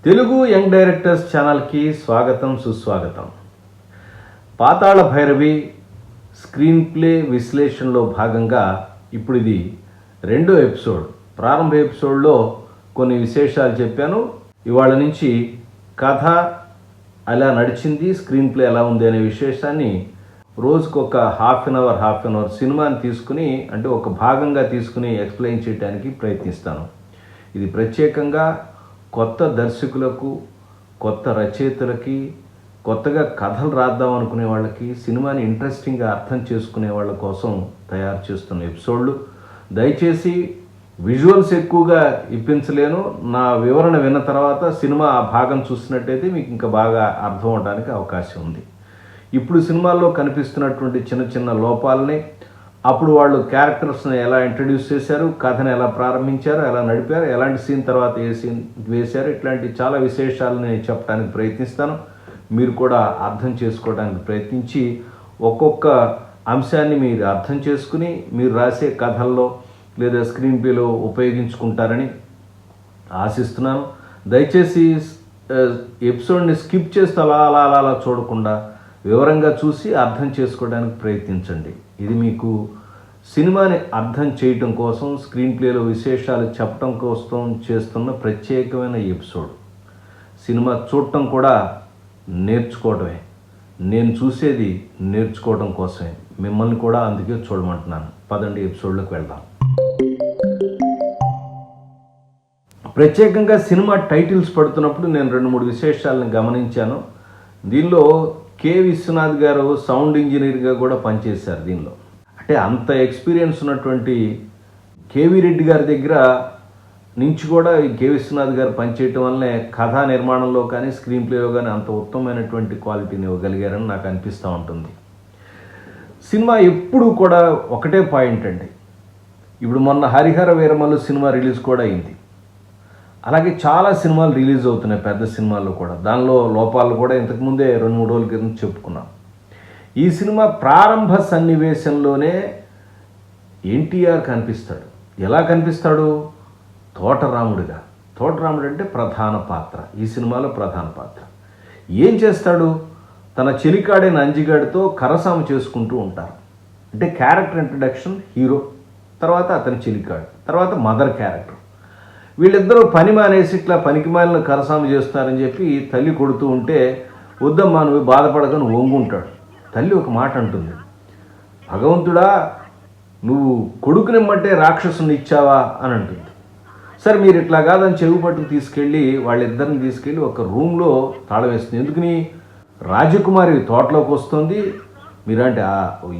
Telugu young directors ఛానల్కి స్వాగతం సుస్వాగతం. పాతాళ భైరవి స్క్రీన్ ప్లే విశ్లేషణలో భాగంగా ఇప్పుడు ఇది రెండో ఎపిసోడ్. ప్రారంభ ఎపిసోడ్లో కొన్ని విశేషాలు చెప్పాను. ఇవాళ నుంచి కథ ఎలా నడిచింది, స్క్రీన్ ప్లే ఎలా ఉంది అనే విశేషాన్ని రోజుకు ఒక హాఫ్ అన్ అవర్ సినిమాని తీసుకుని, అంటే ఒక భాగంగా తీసుకుని ఎక్స్ప్లెయిన్ చేయడానికి ప్రయత్నిస్తాను. ఇది ప్రత్యేకంగా కొత్త దర్శకులకు, కొత్త రచయితలకి, కొత్తగా కథలు రాద్దాం అనుకునే వాళ్ళకి, సినిమాని ఇంట్రెస్టింగ్గా అర్థం చేసుకునే వాళ్ళ కోసం తయారు చేస్తున్న ఎపిసోడ్లు. దయచేసి విజువల్స్ ఎక్కువగా ఇప్పించలేను. నా వివరణ విన్న తర్వాత సినిమా ఆ భాగం చూసినట్టయితే మీకు ఇంకా బాగా అర్థం అవడానికి అవకాశం ఉంది. ఇప్పుడు సినిమాల్లో కనిపిస్తున్నటువంటి చిన్న చిన్న లోపాలని, అప్పుడు వాళ్ళు క్యారెక్టర్స్ని ఎలా ఇంట్రడ్యూస్ చేశారు, కథను ఎలా ప్రారంభించారు, ఎలా నడిపారు, ఎలాంటి సీన్ తర్వాత ఏ సీన్ వేశారు, ఇట్లాంటి చాలా విశేషాలని చెప్పడానికి ప్రయత్నిస్తాను. మీరు కూడా అర్థం చేసుకోవడానికి ప్రయత్నించి ఒక్కొక్క అంశాన్ని మీరు అర్థం చేసుకుని మీరు రాసే కథల్లో లేదా స్క్రీన్ ప్లేలో ఉపయోగించుకుంటారని ఆశిస్తున్నాను. దయచేసి ఎపిసోడ్ని స్కిప్ చేస్తూ అలా చూడకుండా వివరంగా చూసి అర్థం చేసుకోవడానికి ప్రయత్నించండి. ఇది మీకు సినిమాని అర్థం చేయటం కోసం, స్క్రీన్ ప్లేలో విశేషాలు చెప్పడం కోసం చేస్తున్న ప్రత్యేకమైన ఎపిసోడ్. సినిమా చూడటం కూడా నేర్చుకోవడమే. నేను చూసేది నేర్చుకోవడం కోసమే. మిమ్మల్ని కూడా అందుకే చూడమంటున్నాను. పదండి ఎపిసోడ్లోకి వెళ్దాం. ప్రత్యేకంగా సినిమా టైటిల్స్ పడుతున్నప్పుడు నేను 2-3 విశేషాలను గమనించాను. దీనిలో కె. విశ్వనాథ్ గారు సౌండ్ ఇంజనీర్గా కూడా పనిచేశారు. దీనిలో అంటే అంత ఎక్స్పీరియన్స్ ఉన్నటువంటి కేవీ రెడ్డి గారి దగ్గర నుంచి కూడా ఈ కె. విశ్వనాథ్ గారు పనిచేయటం వల్లనే కథా నిర్మాణంలో కానీ స్క్రీన్ ప్లేలో కానీ అంత ఉత్తమమైనటువంటి క్వాలిటీని ఇవ్వగలిగారని నాకు అనిపిస్తూ ఉంటుంది. సినిమా ఎప్పుడు కూడా ఒకటే పాయింట్ అండి. ఇప్పుడు మొన్న హరిహర వీరమల్లు సినిమా రిలీజ్ కూడా అయింది. అలాగే చాలా సినిమాలు రిలీజ్ అవుతున్నాయి, పెద్ద సినిమాలు కూడా. దానిలో లోపాలు కూడా ఇంతకుముందే 2-3 రోజుల క్రితం చెప్పుకున్నాం. ఈ సినిమా ప్రారంభ సన్నివేశంలోనే ఎన్టీఆర్ కనిపిస్తాడు. ఎలా కనిపిస్తాడు? తోటరాముడిగా. తోటరాముడు అంటే ప్రధాన పాత్ర, ఈ సినిమాలో ప్రధాన పాత్ర. ఏం చేస్తాడు? తన చెలికాడైన అంజిగాడితో కరసాము చేసుకుంటూ ఉంటారు. అంటే క్యారెక్టర్ ఇంట్రడక్షన్ హీరో, తర్వాత అతని చెలికాడు, తర్వాత మదర్ క్యారెక్టర్. వీళ్ళిద్దరూ పని మానేసి ఇట్లా పనికి మాలిన కరసాము చేస్తున్నారని చెప్పి తల్లి కొడుతూ ఉంటే, వద్దమ్మా నువ్వు బాధపడకని వంగుంటాడు. తల్లి ఒక మాట అంటుంది, భగవంతుడా నువ్వు కొడుకునిమ్మంటే రాక్షసుని ఇచ్చావా అని అంటుంది. సరే మీరు ఇట్లా కాదని చెవి పట్టుకు తీసుకెళ్ళి వాళ్ళిద్దరిని తీసుకెళ్ళి ఒక రూమ్లో తాళం వేస్తుంది. ఎందుకని? రాజకుమారి తోటలోకి వస్తుంది, మీరంటే ఆ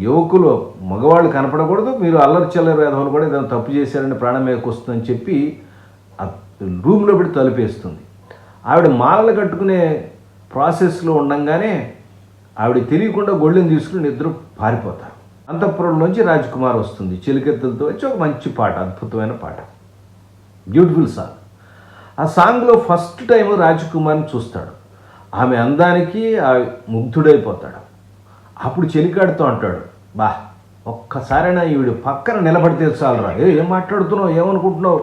యువకులు మగవాళ్ళు కనపడకూడదు, మీరు అల్లరి చిల్లరి వేధవులు కూడా ఏదైనా తప్పు చేశారని ప్రాణం మీదకి వస్తుందని చెప్పి రూమ్లో పెట్టి తలుపేస్తుంది. ఆవిడ మాలలు కట్టుకునే ప్రాసెస్లో ఉండంగానే ఆవిడ తెలియకుండా గొళ్ళెని తీసుకుని ఇద్దరు పారిపోతారు. అంతఃపురంలోంచి రాజకుమార్ వస్తుంది చిలికెత్తులతో వచ్చి ఒక మంచి పాట, అద్భుతమైన పాట, బ్యూటిఫుల్ సాంగ్. ఆ సాంగ్లో ఫస్ట్ టైం రాజకుమార్ని చూస్తాడు. ఆమె అందానికి ముగ్ధుడైపోతాడు. అప్పుడు చెలికాడుతూ అంటాడు, బా ఒక్కసారైనా ఈవిడ పక్కన నిలబడితే చాలరా, ఏం మాట్లాడుతున్నావు, ఏమనుకుంటున్నావు,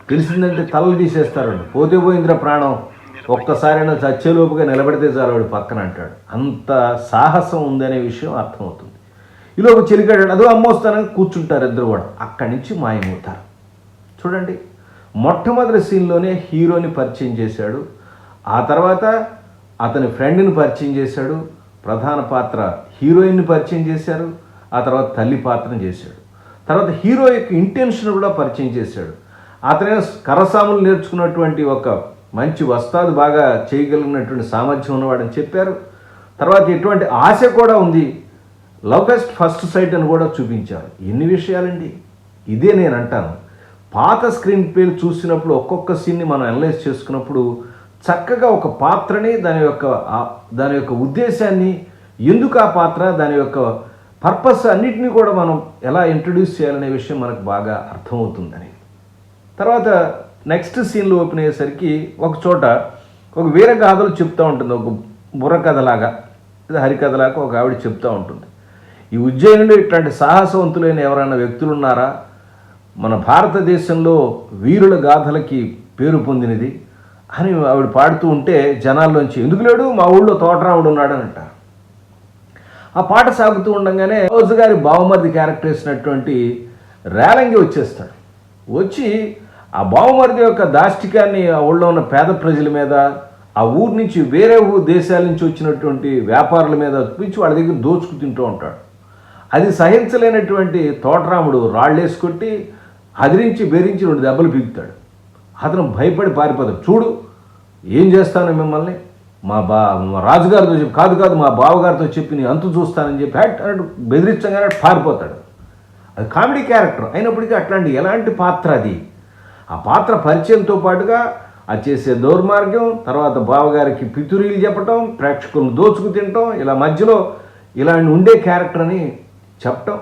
తెలిసిందంటే తలలు తీసేస్తారండి, పోతే పోయిందిరా ప్రాణం, ఒక్కసారైనా చచ్చేలోపుగా నిలబడితే చాలు వాడు పక్కన అంటాడు. అంత సాహసం ఉందనే విషయం అర్థమవుతుంది. ఈలోపు చెలికాడు అదో అమ్మొస్తానని కూర్చుంటారు ఇద్దరు కూడా. అక్కడి నుంచి మాయమవుతారు. చూడండి, మొట్టమొదటి సీన్లోనే హీరోని పరిచయం చేశాడు, ఆ తర్వాత అతని ఫ్రెండ్ని పరిచయం చేశాడు, ప్రధాన పాత్ర హీరోయిన్ని పరిచయం చేశారు, ఆ తర్వాత తల్లి పాత్రను చేశాడు, తర్వాత హీరో యొక్క ఇంటెన్షన్ కూడా పరిచయం చేశాడు. అతనే కరసాములు నేర్చుకున్నటువంటి ఒక మంచి వస్తాదు, బాగా చేయగలిగినటువంటి సామర్థ్యం ఉన్నవాడని చెప్పారు. తర్వాత ఎటువంటి ఆశ కూడా ఉంది, లవ్ ఎట్ ఫస్ట్ సైట్ అని కూడా చూపించారు. ఎన్ని విషయాలండి! ఇదే నేను అంటాను, పాత స్క్రీన్ ప్లేలు చూసినప్పుడు ఒక్కొక్క సీన్ని మనం అనలైజ్ చేసుకున్నప్పుడు చక్కగా ఒక పాత్రని, దాని యొక్క ఉద్దేశాన్ని, ఎందుకు ఆ పాత్ర, దాని యొక్క పర్పస్ అన్నిటినీ కూడా మనం ఎలా ఇంట్రడ్యూస్ చేయాలనే విషయం మనకు బాగా అర్థమవుతుందని. తర్వాత నెక్స్ట్ సీన్లో ఓపెన్ అయ్యేసరికి ఒక చోట ఒక వీర గాథలు చెప్తూ ఉంటుంది, ఒక బుర్రకథలాగా, ఇది హరికథలాగా ఒక ఆవిడ చెప్తూ ఉంటుంది. ఈ ఉజ్జయినిలో ఇట్లాంటి సాహసవంతులైన ఎవరైనా వ్యక్తులు ఉన్నారా? మన భారతదేశంలో వీరుల గాథలకి పేరు పొందినది. అని ఆవిడ పాడుతూ ఉంటే జనాల్లోంచి ఎందుకు లేడు మా ఊళ్ళో తోటరాముడు ఉన్నాడని అంటారు. ఆ పాట సాగుతూ ఉండగానే రోజు గారి బావమరిది క్యారెక్టర్ వేసినటువంటి రేలంగి వచ్చేస్తాడు. వచ్చి ఆ బావమరిది యొక్క దాష్టికాన్ని ఆ ఊళ్ళో ఉన్న పేద ప్రజల మీద, ఆ ఊరు నుంచి వేరే దేశాల నుంచి వచ్చినటువంటి వ్యాపారుల మీద చూపించి వాళ్ళ దగ్గర దోచుకు తింటూ ఉంటాడు. అది సహించలేనటువంటి తోటరాముడు రాళ్ళేసి కొట్టి అదిరించి బెదిరించి 2 దెబ్బలు పీకుతాడు. అతను భయపడి పారిపోతాడు. చూడు ఏం చేస్తాను మిమ్మల్ని, మా రాజుగారితో చెప్పి కాదు మా బావగారితో చెప్పి నీ అంతు చూస్తానని చెప్పి అటు బెదిరించగానే పారిపోతాడు. అది కామెడీ క్యారెక్టర్ అయినప్పటికీ అట్లాంటి ఎలాంటి పాత్ర అది. ఆ పాత్ర పరిచయంతో పాటుగా అది చేసే దౌర్మార్గం, తర్వాత బావగారికి పితురీలు చెప్పటం, ప్రేక్షకులను దోచుకు తినటం, ఇలా మధ్యలో ఇలాంటి ఉండే క్యారెక్టర్ అని చెప్పటం.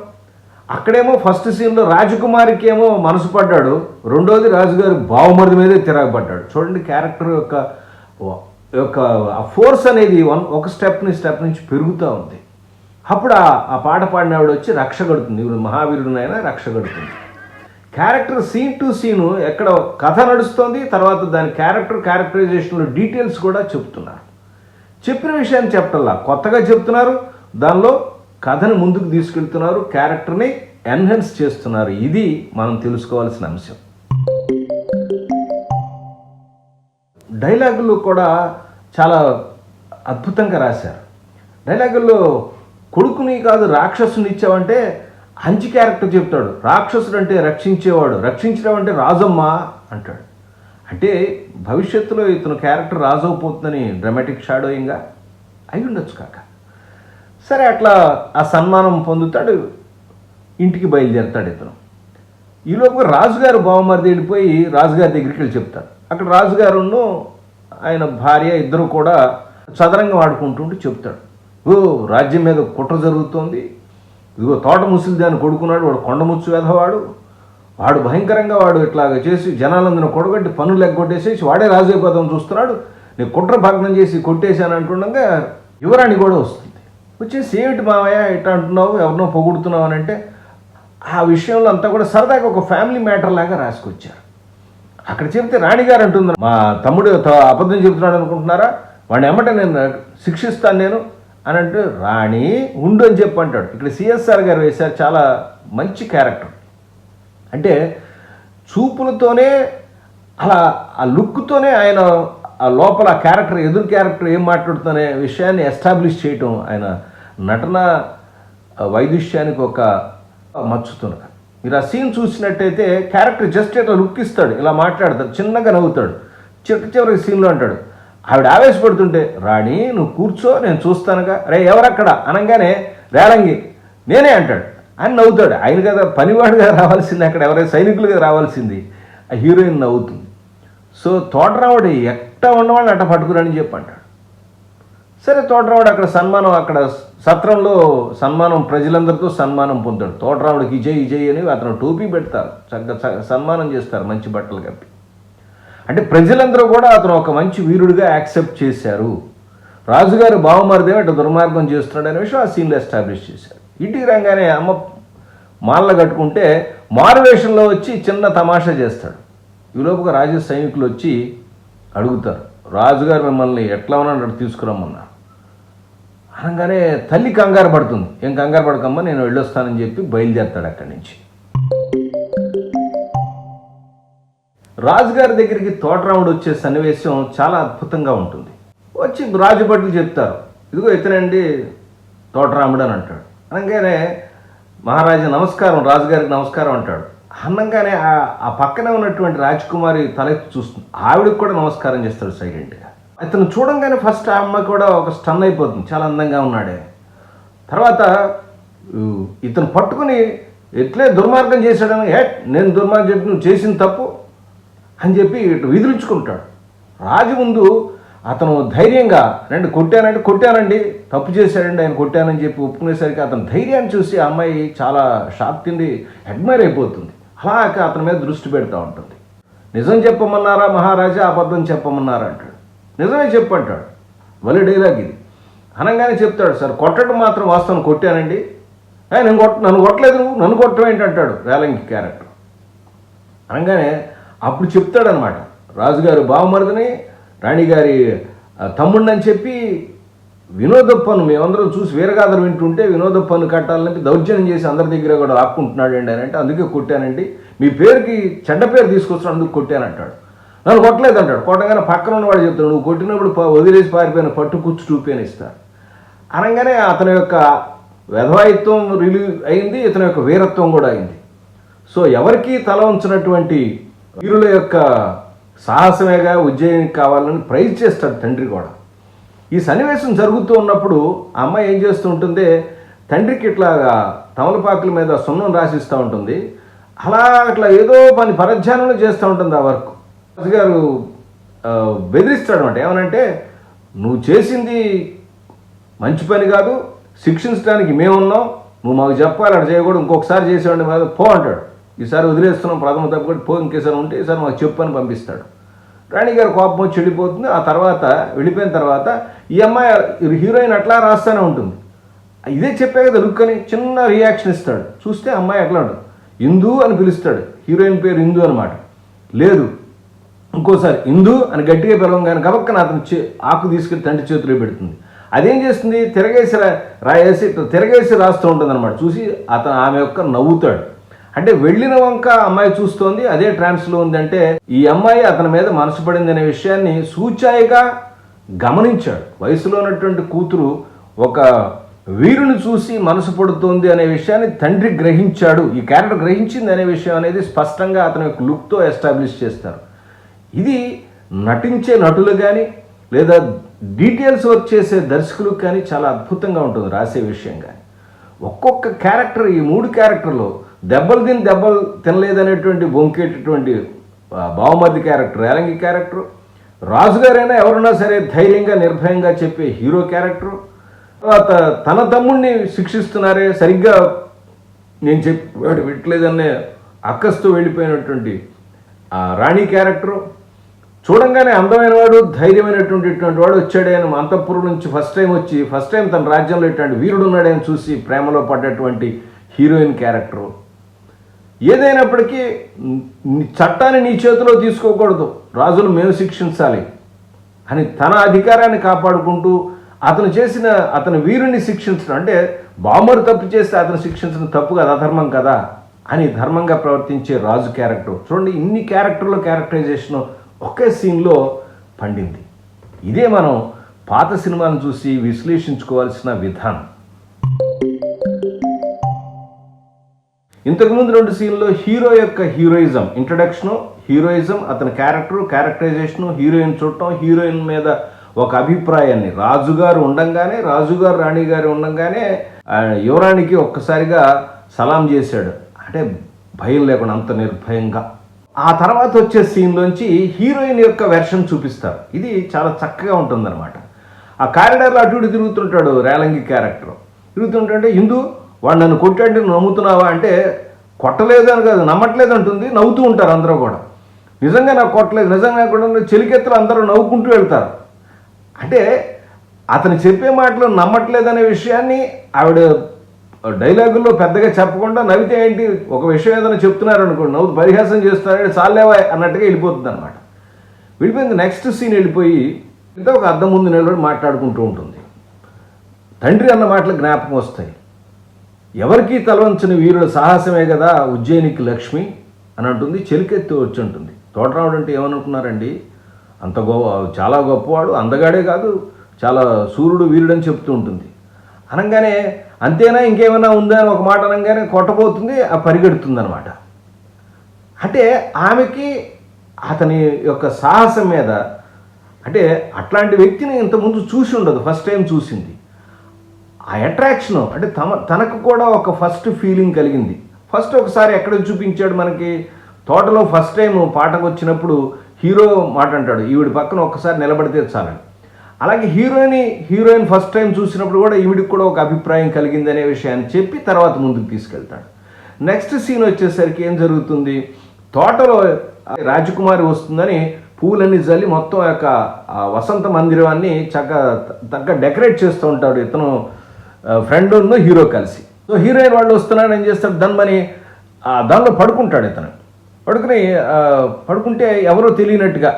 అక్కడేమో ఫస్ట్ సీన్లో రాజకుమారికి ఏమో మనసు పడ్డాడు, రెండోది రాజుగారి బావమరిది మీదే తిరగబడ్డాడు. చూడండి క్యారెక్టర్ యొక్క ఆ ఫోర్స్ అనేది ఒక స్టెప్ నుంచి పెరుగుతూ ఉంది. అప్పుడు ఆ పాట పాడిన ఆవిడ వచ్చి రక్ష కడుతుంది. ఇప్పుడు మహావీరుడినైనా రక్ష కడుతుంది. క్యారెక్టర్ సీన్ టు సీను ఎక్కడ కథ నడుస్తుంది, తర్వాత దాని క్యారెక్టరైజేషన్లో డీటెయిల్స్ కూడా చెప్తున్నారు. చెప్పిన విషయాన్ని చెప్పటల్లా కొత్తగా చెప్తున్నారు, దానిలో కథను ముందుకు తీసుకెళ్తున్నారు, క్యారెక్టర్ని ఎన్హాన్స్ చేస్తున్నారు. ఇది మనం తెలుసుకోవాల్సిన అంశం. డైలాగులు కూడా చాలా అద్భుతంగా రాశారు. డైలాగుల్లో కొడుకుని కాదు రాక్షసుని ఇచ్చావంటే అంచి క్యారెక్టర్ చెప్తాడు. రాక్షసుడు అంటే రక్షించేవాడు, రక్షించడం అంటే రాజమ్మ అంటాడు. అంటే భవిష్యత్తులో ఇతను క్యారెక్టర్ రాజవుపోతుందని డ్రామాటిక్ షాడోయింగ్గా అయి ఉండొచ్చు కాక. సరే అట్లా ఆ సన్మానం పొందుతాడు, ఇంటికి బయలుదేరుతాడు ఇతను. ఈలోపు రాజుగారు బావమరిది వెళ్ళిపోయి రాజుగారి దగ్గరికి వెళ్ళి చెప్తాడు. అక్కడ రాజుగారును ఆయన భార్య ఇద్దరు కూడా చదరంగం ఆడుకుంటుంటే చెప్తాడు, ఓ రాజ్యం మీద కుట్ర జరుగుతోంది, ఇదిగో తోట ముసిలిదాన్ని కొడుకున్నాడు, వాడు కొండముచ్చు వేధవాడు, వాడు భయంకరంగా వాడు ఇట్లాగ చేసి జనాలందరిని కొడగట్టి పనులు ఎగ్గొట్టేసేసి వాడే రాజైపోదాం చూస్తున్నాడు, నేను కుట్ర భగ్నం చేసి కొట్టేశాను అంటుండగా యువరాణి కూడా వస్తుంది. వచ్చేసి ఏమిటి మావయ్య ఇట్లా అంటున్నావు, ఎవరినో పొగుడుతున్నావు అని అంటే ఆ విషయంలో అంతా కూడా సరదాగా ఒక ఫ్యామిలీ మ్యాటర్ లాగా రాసుకొచ్చారు. అక్కడ చెప్తే రాణిగారు అంటుంది, మా తమ్ముడు అబద్ధం చెబుతున్నాడు అనుకుంటున్నారా, వాడిని ఎమ్మట నేను శిక్షిస్తాను నేను అని అంటే రాణి ఉండు అని చెప్పి అంటాడు. ఇక్కడ సిఎస్ఆర్ గారు వేశారు, చాలా మంచి క్యారెక్టర్. అంటే చూపులతోనే అలా ఆ లుక్తోనే ఆయన ఆ లోపల ఆ క్యారెక్టర్ ఎదురు క్యారెక్టర్ ఏం మాట్లాడుతున్న విషయాన్ని ఎస్టాబ్లిష్ చేయటం ఆయన నటన వైదుష్యానికి ఒక మచ్చుతున్నారు. మీరు ఆ సీన్ చూసినట్టయితే క్యారెక్టర్ జస్ట్ ఇట్లా లుక్ ఇస్తాడు, ఇలా మాట్లాడతాడు, చిన్నగా నవ్వుతాడు. చివరికి సీన్లో అంటాడు, ఆవిడ ఆవేశపడుతుంటే రాణి నువ్వు కూర్చో నేను చూస్తానుగా, రే ఎవరక్కడ అనగానే రేలంగి నేనే అంటాడు. ఆయన నవ్వుతాడు. ఆయన కదా పనివాడుగా రావాల్సింది, అక్కడ ఎవరైనా సైనికులుగా రావాల్సింది. ఆ హీరోయిన్ నవ్వుతుంది. సో తోటరాముడు ఎట్టా ఉన్నవాడిని అట్ట పట్టుకురని చెప్పి అంటాడు. సరే తోటరాముడు అక్కడ సన్మానం, అక్కడ సత్రంలో సన్మానం, ప్రజలందరితో సన్మానం పొందాడు. తోటరాముడికి ఇజయ్ అని అతను టోపీ పెడతారు, చక్కగా సన్మానం చేస్తారు మంచి బట్టలు కప్పి. అంటే ప్రజలందరూ కూడా అతను ఒక మంచి వీరుడిగా యాక్సెప్ట్ చేశారు. రాజుగారు బావమరిదే అటు దుర్మార్గం చేస్తున్నాడు అనే విషయం ఆ సీన్లో ఎస్టాబ్లిష్ చేశారు. ఇంటికి రాగానే అమ్మ మాల కట్టుకుంటే మారువేషంలో వచ్చి చిన్న తమాషా చేస్తాడు. ఈలోపుగా రాజ సైనికులు వచ్చి అడుగుతారు, రాజుగారు మిమ్మల్ని ఎట్లా ఉన్నాడు తీసుకురమ్మన్నారు అనగానే తల్లి కంగారు పడుతుంది. ఏం కంగారు పడకమ్మా నేను వెళ్ళొస్తానని చెప్పి బయలుదేరుతాడు అక్కడి నుంచి. రాజుగారి దగ్గరికి తోటరాముడు వచ్చే సన్నివేశం చాలా అద్భుతంగా ఉంటుంది. వచ్చి రాజుభటులు చెప్తారు, ఇదిగో ఇతనండి తోటరాముడు అని అంటాడు. అనగానే మహారాజా నమస్కారం, రాజుగారికి నమస్కారం అంటాడు. అన్నంగానే ఆ పక్కనే ఉన్నటువంటి రాజకుమారి తలెత్తి చూస్తుంది, ఆవిడకి కూడా నమస్కారం చేస్తాడు సైలెంట్గా. అతను చూడంగానే ఫస్ట్ ఆ అమ్మ కూడా ఒక స్టన్ అయిపోతుంది, చాలా అందంగా ఉన్నాడే. తర్వాత ఇతను పట్టుకుని ఎట్లే దుర్మార్గం చేశాడని, నేను దుర్మార్గం చెప్పి నువ్వు చేసిన తప్పు అని చెప్పి ఇటు విదిలించుకుంటాడు. రాజు ముందు అతను ధైర్యంగా రండి కొట్టానండి తప్పు చేశాడండి ఆయన కొట్టానని చెప్పి ఒప్పుకునేసరికి అతను ధైర్యాన్ని చూసి ఆ అమ్మాయి చాలా షాక్ తిండి అడ్మైర్ అయిపోతుంది. అలాగే అతని మీద దృష్టి పెడతా ఉంటుంది. నిజం చెప్పమన్నారా మహారాజా, అబద్ధం చెప్పమన్నారా అంటాడు. నిజమే చెప్పంటాడు. మళ్ళీ డైలాగ్ ఇది. అనగానే చెప్తాడు, సార్ కొట్టడం మాత్రం వాస్తవం కొట్టానండి. నన్ను కొట్టలేదు, నువ్వు నన్ను కొట్టడం ఏంటంటాడు రేలంగి క్యారెక్టర్. అనగానే అప్పుడు చెప్తాడనమాట, రాజుగారు బావమరిదిని రాణి గారి తమ్ముడిని చెప్పి వినోదప్పను మేమందరం చూసి వీరగాథలు వింటుంటే వినోదప్పను కట్టాలని దౌర్జన్యం చేసి అందరి దగ్గర కూడా ఆపుకుంటున్నాడండి అని అంటే అందుకే కొట్టానండి, మీ పేరుకి చెడ్డ పేరు తీసుకొస్తాను అందుకు కొట్టానంటాడు. నన్ను కొట్టలేదంటాడు. కొట్టగానే పక్కన ఉన్నవాడు చెప్తాడు, నువ్వు కొట్టినప్పుడు వదిలేసి పారిపోయిన పట్టు కూర్చు చూపేని ఇస్తారు. అనగానే అతని యొక్క వెధవాయిత్వం రిలీవ్ అయింది, ఇతని యొక్క వీరత్వం కూడా అయింది. సో ఎవరికి తల ఉంచినటువంటి వీరుల యొక్క సాహసమేగా ఉజ్జయినికి కావాలని ప్రైజ్ చేస్తాడు తండ్రి కూడా. ఈ సన్నివేశం జరుగుతూ ఉన్నప్పుడు ఆ అమ్మాయి ఏం చేస్తూ ఉంటుంది, తండ్రికి ఇట్లాగా తమలపాకుల మీద సున్నం రాసిస్తూ ఉంటుంది. అట్లా ఏదో పని పరధ్యానంలో చేస్తూ ఉంటుంది ఆ వర్క్. రాజుగారు బెదిరిస్తాడు అనమాట. ఏమనంటే, నువ్వు చేసింది మంచి పని కాదు, శిక్షించడానికి మేమున్నాం, నువ్వు మాకు చెప్పాలి, అక్కడ చేయకూడదు, ఇంకొకసారి చేసేవాడిని మీద పో అంటాడు. ఈసారి వదిలేస్తున్నాం, ప్రథమ తప్పు కూడా పో, ఇంకేసారి ఉంటే ఈసారి మాకు చెప్పని పంపిస్తాడు. రాణిగారు కోపం వచ్చి వెళ్ళిపోతుంది. ఆ తర్వాత వెళ్ళిపోయిన తర్వాత ఈ అమ్మాయి హీరోయిన్ అట్లా రాస్తూనే ఉంటుంది. ఇదే చెప్పే కదా లుక్ అని చిన్న రియాక్షన్ ఇస్తాడు. చూస్తే అమ్మాయి అట్లా ఉంటుంది, ఇందు అని పిలుస్తాడు. హీరోయిన్ పేరు ఇందు అనమాట. లేదు, ఇంకోసారి ఇందు అని గట్టిగా పిలవంగానే గబక్కన అతను ఆకు తీసుకెళ్ళి తండ్రి చేతిలో పెడుతుంది. అదేం చేస్తుంది, తిరగేసి రాస్తూ ఉంటుంది అనమాట. చూసి ఆమె యొక్క నవ్వుతాడు. అంటే వెళ్ళిన వంక అమ్మాయి చూస్తోంది, అదే ట్రాన్స్లో ఉంది. అంటే ఈ అమ్మాయి అతని మీద మనసు పడింది అనే విషయాన్ని సూచాయిగా గమనించాడు. వయసులో ఉన్నటువంటి కూతురు ఒక వీరుని చూసి మనసు పడుతోంది అనే విషయాన్ని తండ్రి గ్రహించాడు, ఈ క్యారెక్టర్ గ్రహించింది అనే విషయం అనేది స్పష్టంగా అతని యొక్క లుక్తో ఎస్టాబ్లిష్ చేస్తారు. ఇది నటించే నటులు కానీ లేదా డీటెయిల్స్ వర్క్ చేసే దర్శకులకు కానీ చాలా అద్భుతంగా ఉంటుంది రాసే విషయం. కానీ ఒక్కొక్క క్యారెక్టర్, ఈ 3 క్యారెక్టర్లో దెబ్బలు తినలేదనేటువంటి బొంకేటటువంటి బావమర్ది క్యారెక్టర్ రేలంగి క్యారెక్టర్, రాజుగారైనా ఎవరున్నా సరే ధైర్యంగా నిర్భయంగా చెప్పే హీరో క్యారెక్టరు, తర్వాత తన తమ్ముడిని శిక్షిస్తున్నారే సరిగ్గా నేను చెప్పాడు విట్టలేదనే అక్కస్తో వెళ్ళిపోయినటువంటి రాణి క్యారెక్టరు, చూడంగానే అందమైన వాడు ధైర్యమైనటువంటి వాడు వచ్చాడే అని అంతఃపురం నుంచి ఫస్ట్ టైం తన రాజ్యంలో ఇట్లాంటి వీరుడు ఉన్నాడని చూసి ప్రేమలో పడ్డటువంటి హీరోయిన్ క్యారెక్టరు. ఏదైనప్పటికీ చట్టాన్ని నీ చేతిలో తీసుకోకూడదు, రాజులు మేము శిక్షించాలి అని తన అధికారాన్ని కాపాడుకుంటూ అతని వీరుని శిక్షించడం, అంటే బాంబరు తప్పు చేస్తే అతను శిక్షించడం తప్పు కదా, అధర్మం కదా అని ధర్మంగా ప్రవర్తించే రాజు క్యారెక్టర్. చూడండి, ఇన్ని క్యారెక్టరైజేషన్ ఒకే సీన్లో పండింది. ఇదే మనం పాత సినిమాలను చూసి విశ్లేషించుకోవాల్సిన విధానం. ఇంతకుముందు 2 సీన్లో హీరో యొక్క హీరోయిజం, ఇంట్రడక్షను, హీరోయిజం, అతని క్యారెక్టరైజేషను, హీరోయిన్ చూడటం, హీరోయిన్ మీద ఒక అభిప్రాయాన్ని రాజుగారు రాణి గారు ఉండంగానే యువరాణికి ఒక్కసారిగా సలాం చేశాడు. అంటే భయం లేకుండా అంత నిర్భయంగా. ఆ తర్వాత వచ్చే సీన్లోంచి హీరోయిన్ యొక్క వెర్షన్ చూపిస్తారు. ఇది చాలా చక్కగా ఉంటుందన్నమాట. ఆ కారిడార్లో అటు ఇటు తిరుగుతుంటాడు రేలంగి క్యారెక్టర్. తిరుగుతుంటే ఇందు వాడు నన్ను కొట్టాడు, నువ్వు నమ్ముతున్నావా అంటే, కొట్టలేదు అని కాదు, నమ్మట్లేదు అంటుంది. నవ్వుతూ ఉంటారు అందరూ కూడా. నిజంగా నాకు కొట్టలేదు, నిజంగా కూడా చెలికెత్తలు అందరూ నవ్వుకుంటూ వెళ్తారు. అంటే అతను చెప్పే మాటలు నమ్మట్లేదనే విషయాన్ని ఆవిడ డైలాగుల్లో పెద్దగా చెప్పకుండా నవ్వితే ఏంటి, ఒక విషయం ఏదైనా చెప్తున్నారు అనుకోండి, నవ్వు పరిహాసం చేస్తున్నారంటే చాలేవా అన్నట్టుగా వెళ్ళిపోతుంది అనమాట. వెళ్ళిపోయింది. నెక్స్ట్ సీన్ వెళ్ళిపోయి ఒక అద్దం ముందు నిలబడి మాట్లాడుకుంటూ ఉంటుంది. తండ్రి అన్న మాటలు జ్ఞాపకం వస్తాయి. ఎవరికి తలవంచని వీరుడు సాహసమే కదా ఉజ్జయినికి లక్ష్మి అని అంటుంది. చెలికెత్తి వచ్చి ఉంటుంది. తోటరావుడు అంటే ఏమనుకున్నారండి, చాలా గొప్పవాడు, అందగాడే కాదు, చాలా సూర్యుడు వీరుడని చెప్తూ ఉంటుంది. అనగానే అంతేనా ఇంకేమైనా ఉందా అని ఒక మాట అనగానే కొట్టబోతుంది, పరిగెడుతుంది అనమాట. అంటే ఆమెకి అతని యొక్క సాహసం మీద, అంటే అట్లాంటి వ్యక్తిని ఇంతకుముందు చూసి ఉండదు, ఫస్ట్ టైం చూసింది. ఆ అట్రాక్షను, అంటే తనకు కూడా ఒక ఫస్ట్ ఫీలింగ్ కలిగింది. ఫస్ట్ ఒకసారి ఎక్కడ చూపించాడు మనకి, తోటలో ఫస్ట్ టైం పాటకు వచ్చినప్పుడు హీరో మాట అంటాడు, ఈవిడి పక్కన ఒక్కసారి నిలబడితే చాలని. అలాగే హీరోయిన్ ఫస్ట్ టైం చూసినప్పుడు కూడా ఈవిడికి కూడా ఒక అభిప్రాయం కలిగింది అనే విషయాన్ని చెప్పి తర్వాత ముందుకు తీసుకెళ్తాడు. నెక్స్ట్ సీన్ వచ్చేసరికి ఏం జరుగుతుంది, తోటలో రాజకుమారి వస్తుందని పూలన్నీ జల్లి మొత్తం యొక్క వసంత మందిరాన్ని చక్కగా డెకరేట్ చేస్తూ ఉంటాడు ఇతను ఫ్రెండ్ హీరో కలిసి. సో హీరోయిన్ వాళ్ళు వస్తున్నాడు, ఏం చేస్తాడు, దానిలో పడుకుంటాడు. ఇతను పడుకుంటే ఎవరో తెలియనట్టుగా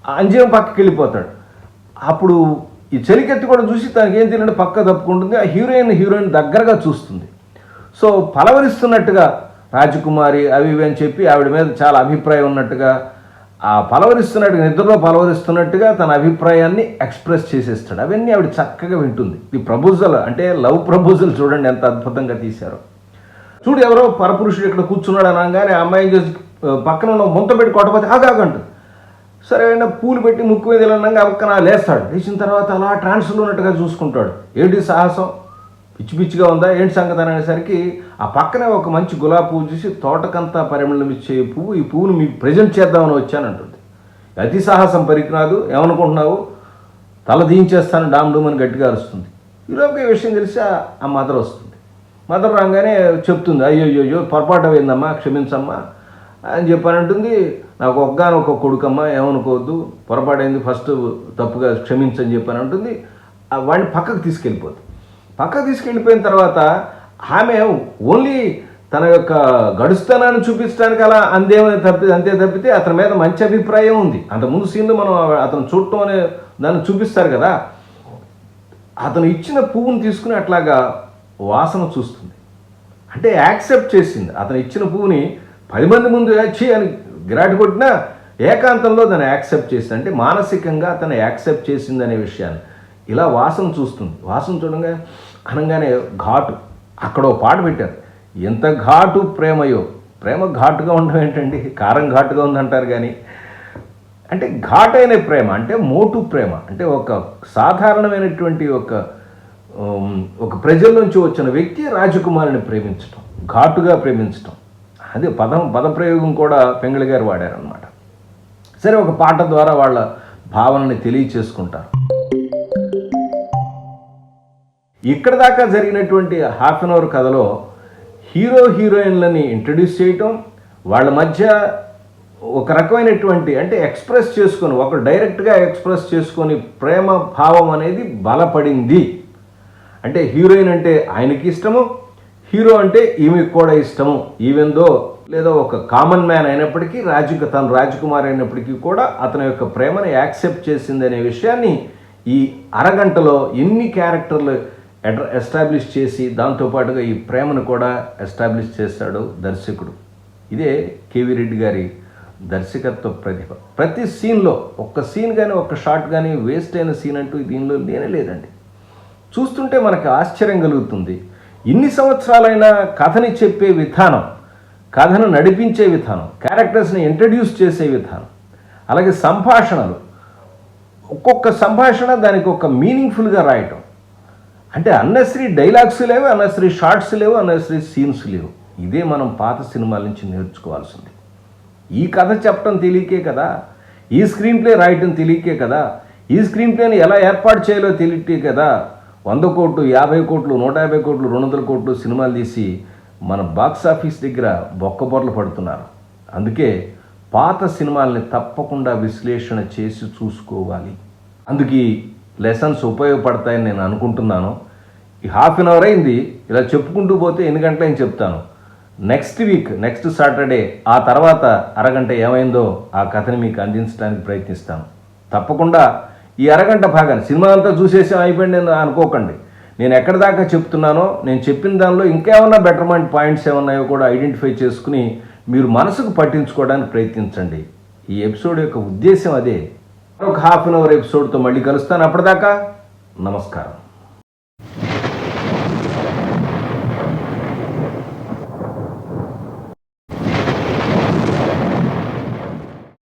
అంజయం పక్కకి వెళ్ళిపోతాడు. అప్పుడు ఈ చెలికెత్తి కూడా చూసి తనకి ఏం తెలియదు పక్క తప్పుకుంటుంది. ఆ హీరోయిన్ దగ్గరగా చూస్తుంది. సో పలవరిస్తున్నట్టుగా రాజకుమారి అవి ఇవి అని చెప్పి ఆవిడ మీద చాలా అభిప్రాయం ఉన్నట్టుగా, ఆ పలవరిస్తున్నట్టుగా నిద్రలో పలవరిస్తున్నట్టుగా తన అభిప్రాయాన్ని ఎక్స్ప్రెస్ చేసేస్తాడు. అవన్నీ ఆవిడ చక్కగా వింటుంది. ఈ ప్రపోజల్ అంటే లవ్ ప్రపోజల్ చూడండి ఎంత అద్భుతంగా తీశారో. చూడు ఎవరో పరపురుషుడు ఇక్కడ కూర్చున్నాడు అనగానే ఆ అమ్మాయిని చేసి పక్కన ఉన్న ముంత పెట్టి కొట్టపోతే ఆగాగంటుంది. సరే పూలు పెట్టి ముక్కు మీద వెళ్ళినాక పక్కన లేస్తాడు. లేచిన తర్వాత అలా ట్రాన్స్లో ఉన్నట్టుగా చూసుకుంటాడు. ఏంటి సాహసం, పిచ్చి పిచ్చిగా ఉందా ఏంటి సంగతి అనేసరికి ఆ పక్కనే ఒక మంచి గులాబీ పువ్వు చూసి తోటకంతా పరిమళం ఇచ్చే పువ్వు, ఈ పువ్వును మీకు ప్రజెంట్ చేద్దామని వచ్చానంటుంది. అతి సాహసం పనికిరాదు, ఏమనుకుంటున్నావు, తల దించేస్తాను డామ్ డూమ్ అని గట్టిగా అరుస్తుంది. ఈలోపు ఈ విషయం తెలిసి ఆ మదర్ వస్తుంది. మదర్ రాగానే చెప్తుంది, అయ్యో పొరపాటు అయిందమ్మా, క్షమించమ్మా అని చెప్పానంటుంది. నాకు ఒక్కగానొక్క కొడుకమ్మా, ఏమనుకోవద్దు, పొరపాటైంది, ఫస్ట్ తప్పుగా క్షమించని చెప్పానంటుంది. వాడిని పక్కకు తీసుకెళ్ళిపోతుంది. పక్కకు తీసుకెళ్ళిపోయిన తర్వాత ఆమె ఓన్లీ తన యొక్క గడుస్తనాన్ని చూపించడానికి అలా అంతే తప్పితే అతని మీద మంచి అభిప్రాయం ఉంది. అంతకుముందు సీన్లో మనం అతను చూడటం అనే దాన్ని చూపిస్తారు కదా, అతను ఇచ్చిన పువ్వును తీసుకుని అట్లాగా వాసన చూస్తుంది. అంటే యాక్సెప్ట్ చేసింది. అతను ఇచ్చిన పువ్వుని 10 మంది ముందు వచ్చి అని గిరాటి కొట్టినా ఏకాంతంలో దాన్ని యాక్సెప్ట్ చేసింది. అంటే మానసికంగా తను యాక్సెప్ట్ చేసింది అనే విషయాన్ని ఇలా వాసన చూస్తుంది. వాసన చూడంగా అనగానే ఘాటు, అక్కడో పాట పెట్టారు. ఎంత ఘాటు ప్రేమయో, ప్రేమ ఘాటుగా ఉండడం ఏంటండి, కారం ఘాటుగా ఉందంటారు కానీ, అంటే ఘాటైన ప్రేమ అంటే మోటు ప్రేమ అంటే ఒక సాధారణమైనటువంటి ఒక ప్రజల నుంచి వచ్చిన వ్యక్తి రాజకుమారిని ప్రేమించటం, ఘాటుగా ప్రేమించటం. అదే పదప్రయోగం కూడా పెంగళి గారు వాడారనమాట. సరే, ఒక పాట ద్వారా వాళ్ళ భావనని తెలియచేసుకుంటారు. ఇక్కడ దాకా జరిగినటువంటి హాఫ్ అన్ అవర్ కథలో హీరోయిన్లని ఇంట్రడ్యూస్ చేయటం, వాళ్ళ మధ్య ఒక రకమైనటువంటి అంటే ఎక్స్ప్రెస్ చేసుకొని, ఒకరు డైరెక్ట్గా ఎక్స్ప్రెస్ చేసుకొని ప్రేమ భావం అనేది బలపడింది. అంటే హీరోయిన్ అంటే ఆయనకి ఇష్టము, హీరో అంటే ఈమెకి కూడా ఇష్టము. ఈవెందో లేదా ఒక కామన్ మ్యాన్ అయినప్పటికీ తను రాజకుమారి అయినప్పటికీ కూడా అతని యొక్క ప్రేమను యాక్సెప్ట్ చేసింది అనే విషయాన్ని ఈ అరగంటలో ఎన్ని క్యారెక్టర్లు ఎస్టాబ్లిష్ చేసి దాంతోపాటుగా ఈ ప్రేమను కూడా ఎస్టాబ్లిష్ చేస్తాడు దర్శకుడు. ఇదే కేవీ రెడ్డి గారి దర్శకత్వ ప్రతిభ. ప్రతి సీన్లో ఒక్క సీన్ కానీ ఒక్క షాట్ కానీ వేస్ట్ అయిన సీన్ అంటూ దీనిలో లేదండి. చూస్తుంటే మనకు ఆశ్చర్యం కలుగుతుంది. ఇన్ని సంవత్సరాలైనా కథని చెప్పే విధానం, కథను నడిపించే విధానం, క్యారెక్టర్స్ని ఇంట్రడ్యూస్ చేసే విధానం, అలాగే సంభాషణలు, ఒక్కొక్క సంభాషణ దానికి ఒక మీనింగ్ఫుల్గా రాయటం. అంటే అన్నెసరీ డైలాగ్స్ లేవు, అన్నెసరీ షార్ట్స్ లేవు, అన్నెసరీ సీన్స్ లేవు. ఇదే మనం పాత సినిమాల నుంచి నేర్చుకోవాల్సింది. ఈ కథ చెప్పడం తెలియకే కదా, ఈ స్క్రీన్ ప్లే రాయటం తెలియకే కదా, ఈ స్క్రీన్ ప్లేని ఎలా ఏర్పాటు చేయాలో తెలియకే కదా 100 కోట్లు, 50 కోట్లు, 150 కోట్లు, 200 కోట్లు సినిమాలు తీసి మన బాక్స్ ఆఫీస్ దగ్గర బొక్కబొర్లు పడుతున్నారు. అందుకే పాత సినిమాల్ని తప్పకుండా విశ్లేషణ చేసి చూసుకోవాలి. అందుకు ఈ లెసన్స్ ఉపయోగపడతాయని నేను అనుకుంటున్నాను. ఈ హాఫ్ అన్ అవర్ అయింది, ఇలా చెప్పుకుంటూ పోతే ఎన్ని గంటలని చెప్తాను. నెక్స్ట్ సాటర్డే ఆ తర్వాత అరగంట ఏమైందో ఆ కథని మీకు అందించడానికి ప్రయత్నిస్తాను. తప్పకుండా ఈ అరగంట భాగాన్ని సినిమా అంతా చూసేసి అయిపోయింది అనుకోకండి. నేను ఎక్కడి దాకా చెప్తున్నానో, నేను చెప్పిన దానిలో ఇంకేమన్నా బెటర్మెంట్ పాయింట్స్ ఏమన్నాయో కూడా ఐడెంటిఫై చేసుకుని మీరు మనసుకు పట్టించుకోవడానికి ప్రయత్నించండి. ఈ ఎపిసోడ్ యొక్క ఉద్దేశం అదే. ఒక హాఫ్ అన్ అవర్ ఎపిసోడ్తో మళ్ళీ కలుస్తాను. అప్పటిదాకా నమస్కారం.